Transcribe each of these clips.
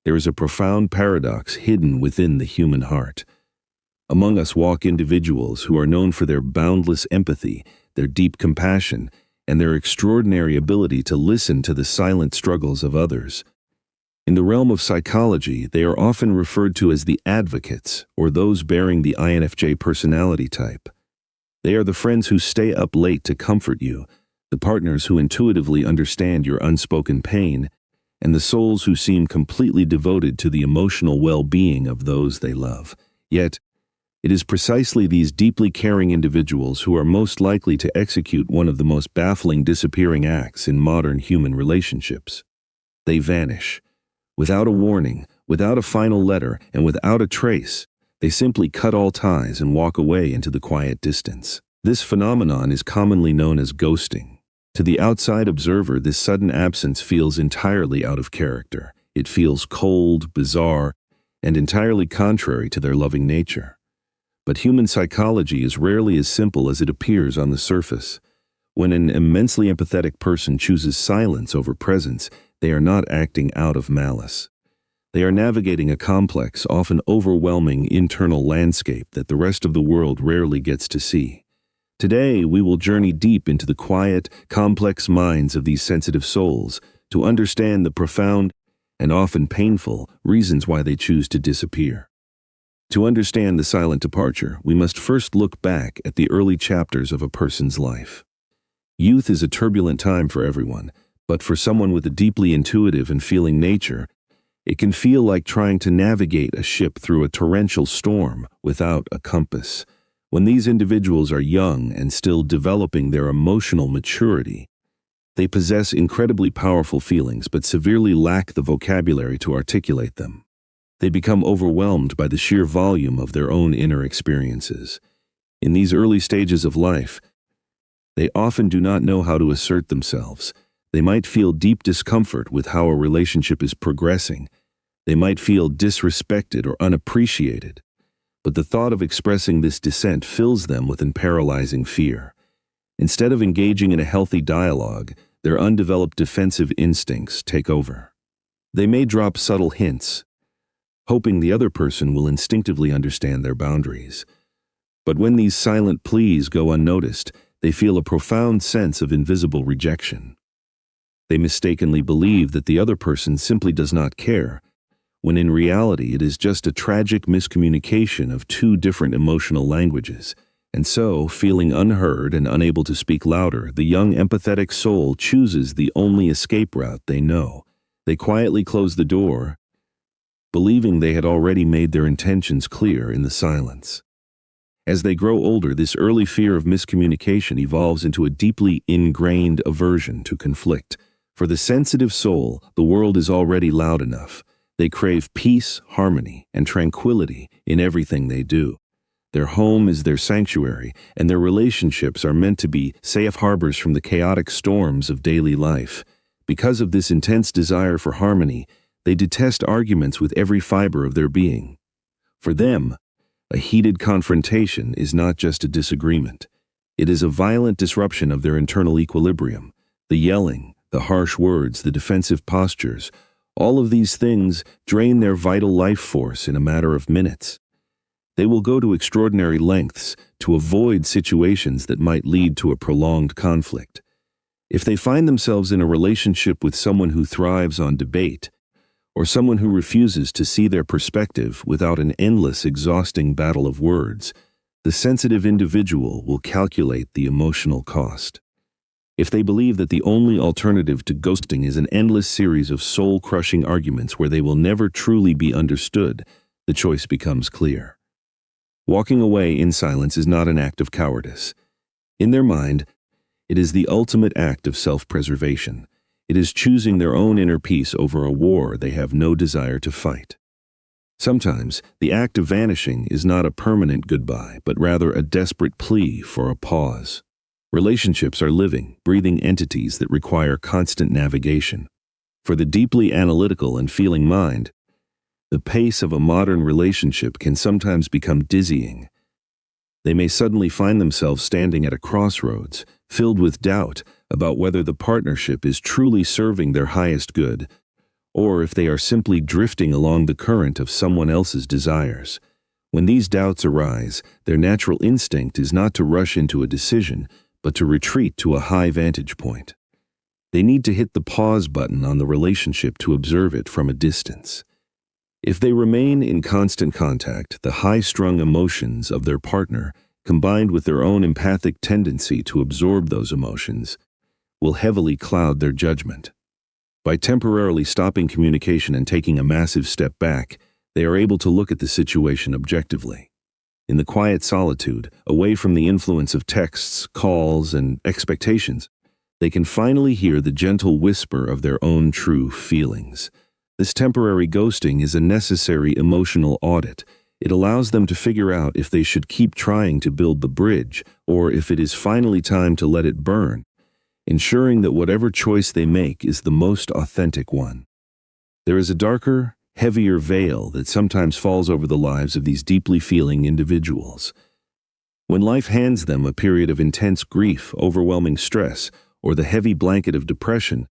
there is a profound paradox hidden within the human heart. Among us walk individuals who are known for their boundless empathy, their deep compassion, and their extraordinary ability to listen to the silent struggles of others. In the realm of psychology, they are often referred to as the advocates, or those bearing the INFJ personality type. They are the friends who stay up late to comfort you, the partners who intuitively understand your unspoken pain, and the souls who seem completely devoted to the emotional well-being of those they love. Yet, it is precisely these deeply caring individuals who are most likely to execute one of the most baffling disappearing acts in modern human relationships. They vanish. Without a warning, without a final letter, and without a trace, they simply cut all ties and walk away into the quiet distance. This phenomenon is commonly known as ghosting. To the outside observer, this sudden absence feels entirely out of character. It feels cold, bizarre, and entirely contrary to their loving nature. But human psychology is rarely as simple as it appears on the surface. When an immensely empathetic person chooses silence over presence, they are not acting out of malice. They are navigating a complex, often overwhelming internal landscape that the rest of the world rarely gets to see. Today, we will journey deep into the quiet, complex minds of these sensitive souls to understand the profound and often painful reasons why they choose to disappear. To understand the silent departure, we must first look back at the early chapters of a person's life. Youth is a turbulent time for everyone, but for someone with a deeply intuitive and feeling nature, it can feel like trying to navigate a ship through a torrential storm without a compass. When these individuals are young and still developing their emotional maturity, they possess incredibly powerful feelings but severely lack the vocabulary to articulate them. They become overwhelmed by the sheer volume of their own inner experiences. In these early stages of life, they often do not know how to assert themselves. They might feel deep discomfort with how a relationship is progressing. They might feel disrespected or unappreciated. But the thought of expressing this dissent fills them with a paralyzing fear. Instead of engaging in a healthy dialogue, their undeveloped defensive instincts take over. They may drop subtle hints, hoping the other person will instinctively understand their boundaries. But when these silent pleas go unnoticed, they feel a profound sense of invisible rejection. They mistakenly believe that the other person simply does not care, when in reality it is just a tragic miscommunication of two different emotional languages. And so, feeling unheard and unable to speak louder, the young empathetic soul chooses the only escape route they know. They quietly close the door, believing they had already made their intentions clear in the silence. As they grow older, this early fear of miscommunication evolves into a deeply ingrained aversion to conflict. For the sensitive soul, the world is already loud enough. They crave peace, harmony, and tranquility in everything they do. Their home is their sanctuary, and their relationships are meant to be safe harbors from the chaotic storms of daily life. Because of this intense desire for harmony, they detest arguments with every fiber of their being. For them, a heated confrontation is not just a disagreement. It is a violent disruption of their internal equilibrium. The yelling, the harsh words, the defensive postures, all of these things drain their vital life force in a matter of minutes. They will go to extraordinary lengths to avoid situations that might lead to a prolonged conflict. If they find themselves in a relationship with someone who thrives on debate, or someone who refuses to see their perspective without an endless, exhausting battle of words, the sensitive individual will calculate the emotional cost. If they believe that the only alternative to ghosting is an endless series of soul-crushing arguments where they will never truly be understood, the choice becomes clear. Walking away in silence is not an act of cowardice. In their mind, it is the ultimate act of self-preservation. It is choosing their own inner peace over a war they have no desire to fight. Sometimes, the act of vanishing is not a permanent goodbye, but rather a desperate plea for a pause. Relationships are living, breathing entities that require constant navigation. For the deeply analytical and feeling mind, the pace of a modern relationship can sometimes become dizzying. They may suddenly find themselves standing at a crossroads, filled with doubt about whether the partnership is truly serving their highest good, or if they are simply drifting along the current of someone else's desires. When these doubts arise, their natural instinct is not to rush into a decision, but to retreat to a high vantage point. They need to hit the pause button on the relationship to observe it from a distance. If they remain in constant contact, the high-strung emotions of their partner, combined with their own empathic tendency to absorb those emotions, will heavily cloud their judgment. By temporarily stopping communication and taking a massive step back, they are able to look at the situation objectively. In the quiet solitude, away from the influence of texts, calls, and expectations, they can finally hear the gentle whisper of their own true feelings. This temporary ghosting is a necessary emotional audit. It allows them to figure out if they should keep trying to build the bridge or if it is finally time to let it burn, ensuring that whatever choice they make is the most authentic one. There is a darker, heavier veil that sometimes falls over the lives of these deeply feeling individuals. When life hands them a period of intense grief, overwhelming stress, or the heavy blanket of depression,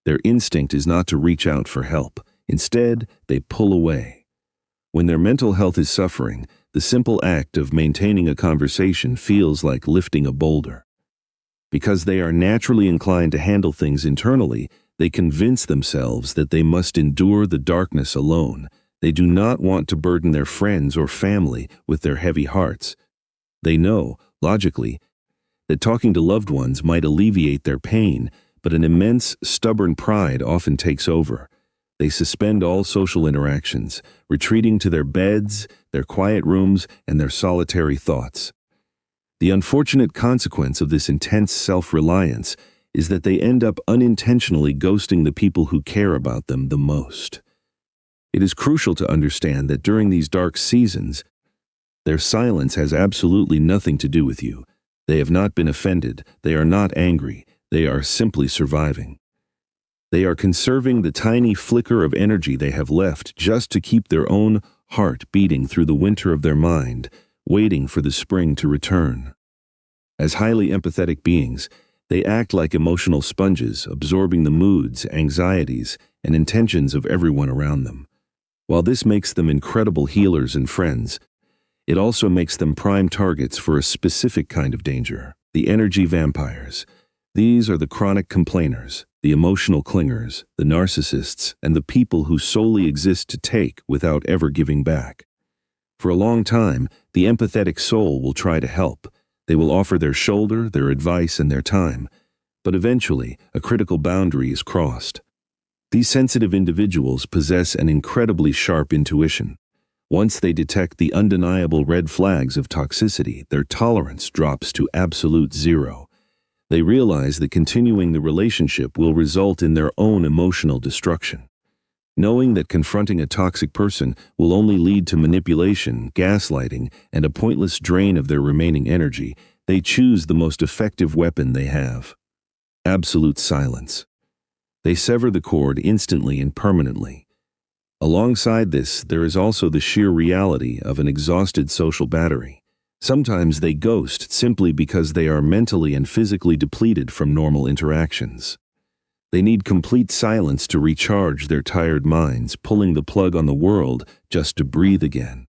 their instinct is not to reach out for help. Instead, they pull away. When their mental health is suffering, the simple act of maintaining a conversation feels like lifting a boulder. Because they are naturally inclined to handle things internally, they convince themselves that they must endure the darkness alone. They do not want to burden their friends or family with their heavy hearts. They know, logically, that talking to loved ones might alleviate their pain, but an immense, stubborn pride often takes over. They suspend all social interactions, retreating to their beds, their quiet rooms, and their solitary thoughts. The unfortunate consequence of this intense self-reliance is that they end up unintentionally ghosting the people who care about them the most. It is crucial to understand that during these dark seasons, their silence has absolutely nothing to do with you. They have not been offended, they are not angry, they are simply surviving. They are conserving the tiny flicker of energy they have left just to keep their own heart beating through the winter of their mind, waiting for the spring to return. As highly empathetic beings, they act like emotional sponges, absorbing the moods, anxieties, and intentions of everyone around them. While this makes them incredible healers and friends, it also makes them prime targets for a specific kind of danger, the energy vampires. These are the chronic complainers, the emotional clingers, the narcissists, and the people who solely exist to take without ever giving back. For a long time, the empathetic soul will try to help. They will offer their shoulder, their advice, and their time. But eventually, a critical boundary is crossed. These sensitive individuals possess an incredibly sharp intuition. Once they detect the undeniable red flags of toxicity, their tolerance drops to absolute zero. They realize that continuing the relationship will result in their own emotional destruction. Knowing that confronting a toxic person will only lead to manipulation, gaslighting, and a pointless drain of their remaining energy, they choose the most effective weapon they have: absolute silence. They sever the cord instantly and permanently. Alongside this, there is also the sheer reality of an exhausted social battery. Sometimes they ghost simply because they are mentally and physically depleted from normal interactions. They need complete silence to recharge their tired minds, pulling the plug on the world just to breathe again.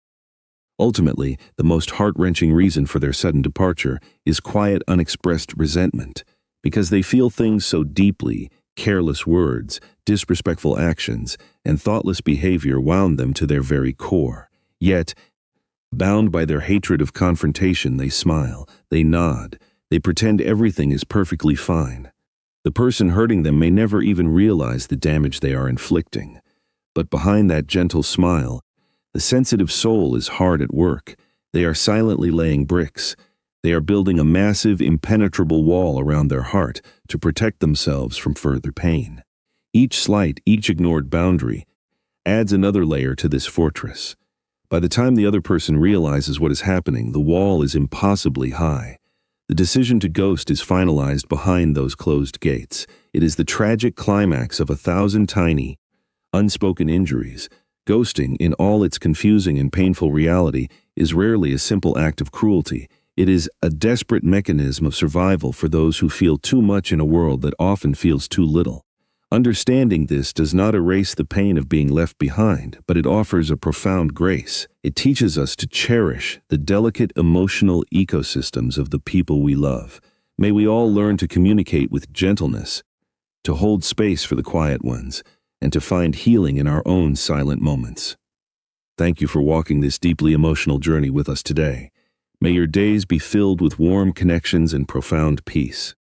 Ultimately, the most heart-wrenching reason for their sudden departure is quiet, unexpressed resentment. Because they feel things so deeply, careless words, disrespectful actions, and thoughtless behavior wound them to their very core. Yet, bound by their hatred of confrontation, they smile, they nod, they pretend everything is perfectly fine. The person hurting them may never even realize the damage they are inflicting. But behind that gentle smile, the sensitive soul is hard at work. They are silently laying bricks. They are building a massive, impenetrable wall around their heart to protect themselves from further pain. Each slight, each ignored boundary adds another layer to this fortress. By the time the other person realizes what is happening, the wall is impossibly high. The decision to ghost is finalized behind those closed gates. It is the tragic climax of 1,000 tiny, unspoken injuries. Ghosting, in all its confusing and painful reality, is rarely a simple act of cruelty. It is a desperate mechanism of survival for those who feel too much in a world that often feels too little. Understanding this does not erase the pain of being left behind, but it offers a profound grace. It teaches us to cherish the delicate emotional ecosystems of the people we love. May we all learn to communicate with gentleness, to hold space for the quiet ones, and to find healing in our own silent moments. Thank you for walking this deeply emotional journey with us today. May your days be filled with warm connections and profound peace.